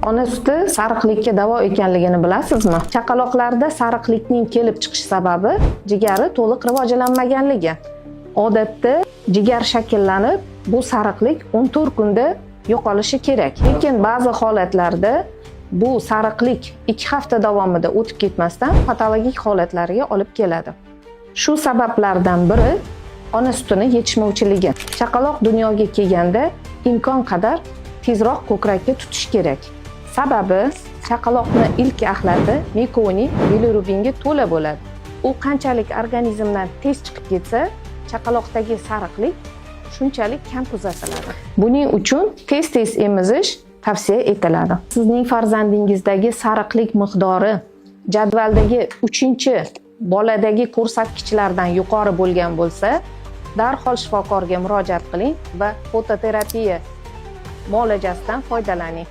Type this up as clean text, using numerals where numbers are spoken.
Ona suti sariqlikka davo ekanligini bilasizmi? Chaqaloqlarda sariqlikning kelib chiqish sababi jigari to'liq rivojlanmaganligi. Odatda jigar shakllanib, bu sariqlik 14 kunda yo'qolishi kerak. Lekin ba'zi holatlarda bu sariqlik 2 hafta davomida o'tib ketmasdan patologik holatlarga olib keladi. Shu sabablardan biri ona sutini yetishmovchiligi. Chaqaloq dunyoga kelganda imkon qadar tezroq ko'krakka tutish kerak. Sababi chaqaloqning ilk axlati miyokoniy bilirubinga to'la bo'ladi. U qanchalik organizmdan tez chiqib ketsa, chaqaloqdagi sariqlik shunchalik kam kuzatiladi. Buning uchun tez-tez emizish tavsiya etiladi. Sizning farzandingizdagi sariqlik miqdori jadvaldagi 3-boladagi ko'rsatkichlardan yuqori bo'lgan bo'lsa, darhol shifokorga murojaat qiling va fototerapiya muolajasidan foydalaning.